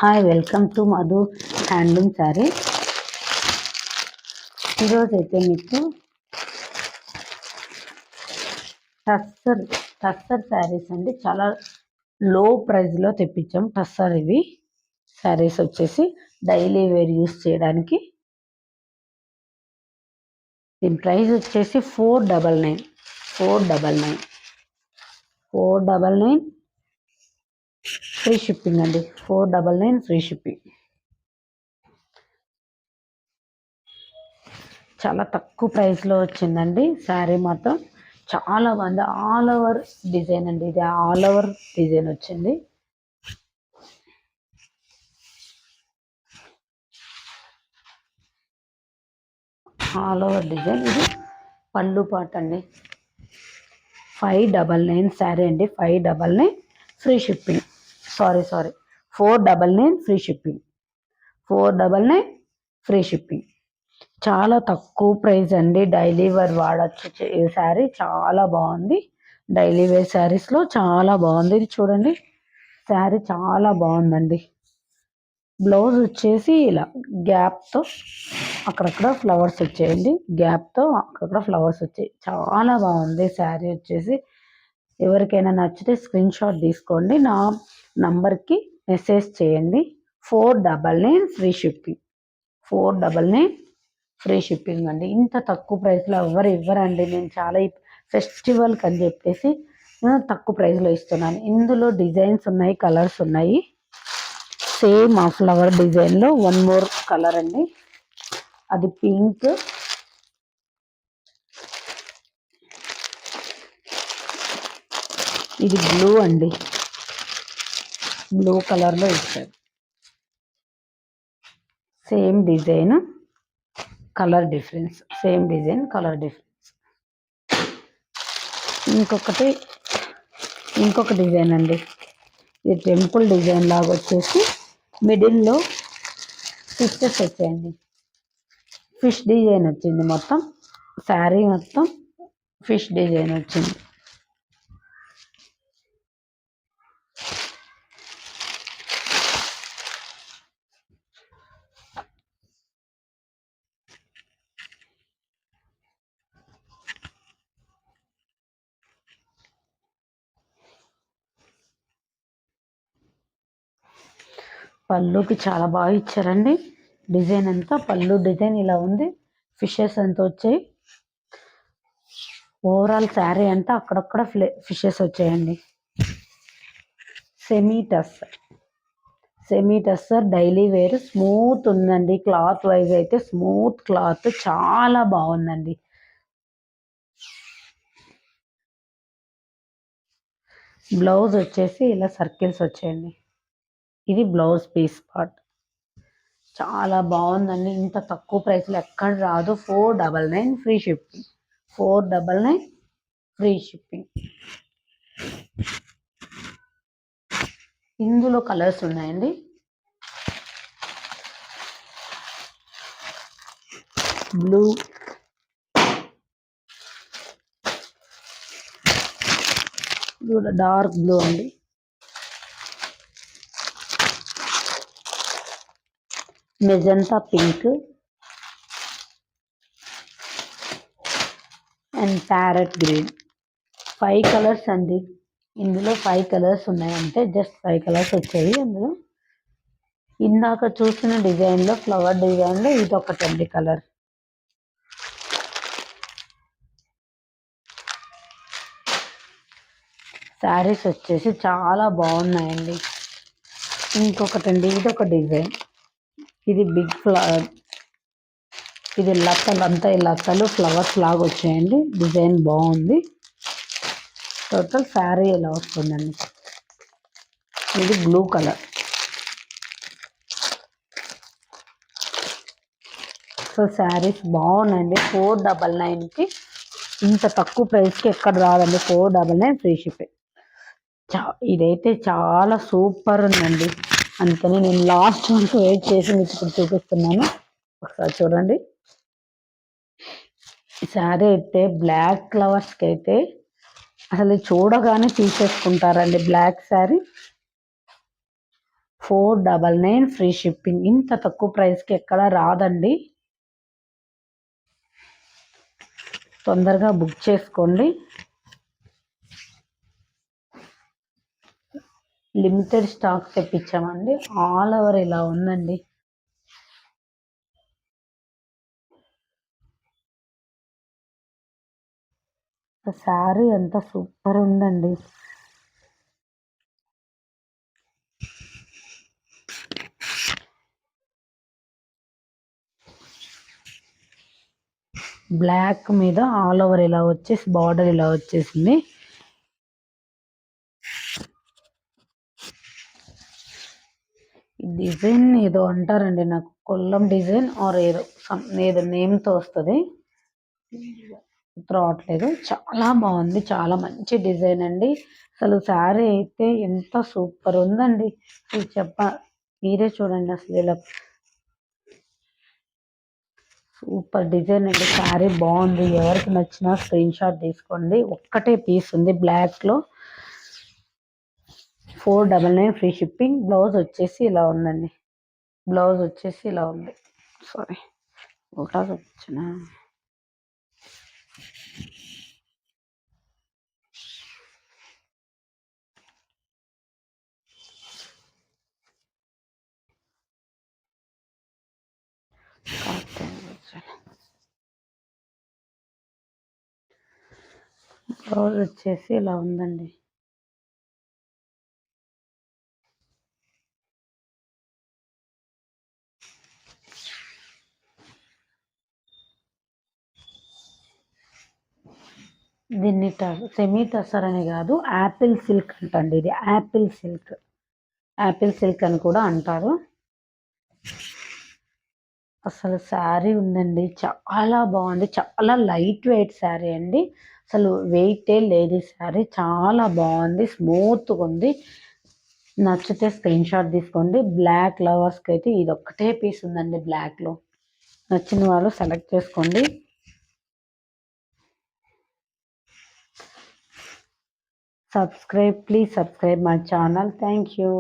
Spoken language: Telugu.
Hi, welcome to Madhu handloom sari. ఈరోజు అయితే మీకు టస్సర్ శారీస్ అండి. చాలా లో ప్రైస్లో తెప్పించాం. టస్సర్ ఇవి శారీస్ వచ్చేసి డైలీ వేర్ యూస్ చేయడానికి. దీని ప్రైస్ వచ్చేసి 499 499 ఫ్రీ షిప్పింగ్ అండి. 499 ఫ్రీ షిప్పింగ్. చాలా తక్కువ ప్రైస్లో వచ్చిందండి శారీ. మాత్రం చాలా బాగుంది. ఆల్ ఓవర్ డిజైన్ అండి. ఇది ఆల్ ఓవర్ డిజైన్ వచ్చింది. All over design. ఇది పళ్ళు పాట అండి. 599 శారీ అండి. 599 free shipping. Sorry 499 free shipping. 499 free shipping. చాలా తక్కువ ప్రైస్ అండి. డైలీ వేర్ వాడచ్చు ఈ శారీ. చాలా బాగుంది. డైలీ వేర్ శారీస్లో చాలా బాగుంది. ఇది చూడండి, శారీ చాలా బాగుందండి. బ్లౌజ్ వచ్చేసి ఇలా గ్యాప్తో అక్కడక్కడ ఫ్లవర్స్ వచ్చాయండి. గ్యాప్తో అక్కడక్కడ ఫ్లవర్స్ వచ్చాయి. చాలా బాగుంది శారీ వచ్చేసి. ఎవరికైనా నచ్చితే స్క్రీన్ షాట్ తీసుకోండి, నా నంబర్కి మెసేజ్ చేయండి. 499 ఫ్రీ షిప్పింగ్. 499 ఫ్రీ షిప్పింగ్ అండి. ఇంత తక్కువ ప్రైస్లో ఎవరు ఇవ్వరండి. నేను చాలా ఫెస్టివల్కి అని చెప్పేసి తక్కువ ప్రైస్లో ఇస్తున్నాను. ఇందులో డిజైన్స్ ఉన్నాయి, కలర్స్ ఉన్నాయి. సేమ్ ఆ ఫ్లవర్ డిజైన్లో వన్ మోర్ కలర్ అండి. అది పింక్, ఇది బ్లూ అండి. బ్లూ కలర్లో ఇచ్చారు. Same design, colour difference. Same design, colour difference. ఇంకొక డిజైన్ అండి. ఇది టెంపుల్ డిజైన్ లాగా వచ్చేసి మిడిల్లో ఫిషెస్ వచ్చాయండి. ఫిష్ డిజైన్ వచ్చింది. మొత్తం శారీ మొత్తం ఫిష్ డిజైన్ వచ్చింది. పళ్ళుకి చాలా బాగా ఇచ్చారండి. డిజైన్ అంతా పళ్ళు డిజైన్ ఇలా ఉంది. ఫిషెస్ అంతా వచ్చాయి. ఓవరాల్ శారీ అంతా అక్కడక్కడ ఫిషెస్ వచ్చాయండి. Semi tussar daily wear. Smooth ఉందండి. క్లాత్ వైజ్ అయితే స్మూత్ క్లాత్, చాలా బాగుందండి. బ్లౌజ్ వచ్చేసి ఇలా సర్కిల్స్ వచ్చాయండి. ఇది బ్లౌజ్ పీస్ పార్ట్. చాలా బాగుందండి. ఇంత తక్కువ ప్రైస్లో ఎక్కడ రాదు. 499 ఫ్రీ షిప్పింగ్. 499 free shipping. ఇందులో కలర్స్ ఉన్నాయండి. బ్లూ, డార్క్ బ్లూ అండి. Magenta pink and parrot green. 5 colours అండి. ఇందులో 5 కలర్స్ ఉన్నాయంటే జస్ట్ 5 కలర్స్ వచ్చాయి అందులో. ఇందాక చూసిన డిజైన్లో, ఫ్లవర్ డిజైన్లో ఇదొకటండి కలర్. శారీస్ వచ్చేసి చాలా బాగున్నాయండి. ఇంకొకటండి, ఇదొక డిజైన్. ఇది బిగ్ ఫ్లవర్. ఇది లతలు అంతా, ఈ లతలు ఫ్లవర్స్ లాగా వచ్చాయండి. డిజైన్ బాగుంది. టోటల్ శారీ ఇలా వస్తుందండి. ఇది బ్లూ కలర్. సో శారీస్ బాగున్నాయండి. 499కి ఇంత తక్కువ ప్రైస్కి ఎక్కడ రాదండి. 499 ఫ్రీ షిప్పింగ్. ఇదైతే చాలా సూపర్ ఉందండి. అందుకని నేను లాస్ట్ వరకు వెయిట్ చేసి మీకు ఇప్పుడు చూపిస్తున్నాను. ఒకసారి చూడండి. ఈ శారీ అయితే బ్లాక్ ఫ్లవర్స్కి అయితే అసలు చూడగానే తీసేసుకుంటారండి. Black sari 499 free shipping. ఇంత తక్కువ ప్రైస్కి ఎక్కడ రాదండి. తొందరగా బుక్ చేసుకోండి. లిమిటెడ్ స్టాక్ తెప్పించామండి. ఆల్ ఓవర్ ఇలా ఉందండి. శారీ ఎంత సూపర్ ఉందండి. బ్లాక్ మీద ఆల్ ఓవర్ ఇలా వచ్చేసి బార్డర్ ఇలా వచ్చేసింది. డిజైన్ ఏదో అంటారండి, నాకు కొల్లం డిజైన్ ఆర్ ఏదో నేమ్తో వస్తుంది, రావట్లేదు. చాలా బాగుంది, చాలా మంచి డిజైన్ అండి. అసలు శారీ అయితే ఎంత సూపర్ ఉందండి. మీరే చూడండి అసలు ఇలా సూపర్ డిజైన్ అండి. శారీ బాగుంది. ఎవరికి నచ్చినా స్క్రీన్ షాట్ తీసుకోండి. ఒక్కటే పీస్ ఉంది బ్లాక్లో. 499 ఫ్రీ షిప్పింగ్. బ్లౌజ్ వచ్చేసి ఇలా ఉందండి. బ్లౌజ్ వచ్చేసి ఇలా ఉంది. సారీ ఒకటా వచ్చిన బ్లౌజ్ వచ్చేసి ఇలా ఉందండి. దీన్ని సెమీ టసర్ అని కాదు, యాపిల్ సిల్క్ అంటండి. ఇది యాపిల్ సిల్క్, యాపిల్ సిల్క్ అని కూడా అంటారు. అసలు శారీ ఉందండి, చాలా బాగుంది. చాలా లైట్ వెయిట్ శారీ అండి. అసలు వెయిటే లేదు శారీ. చాలా బాగుంది, స్మూత్గా ఉంది. నచ్చితే స్క్రీన్ షాట్ తీసుకోండి. బ్లాక్ లవర్స్కి అయితే ఇది ఒక్కటే పీస్ ఉందండి బ్లాక్లో. నచ్చిన వాళ్ళు సెలెక్ట్ చేసుకోండి. Please subscribe my channel. Thank you.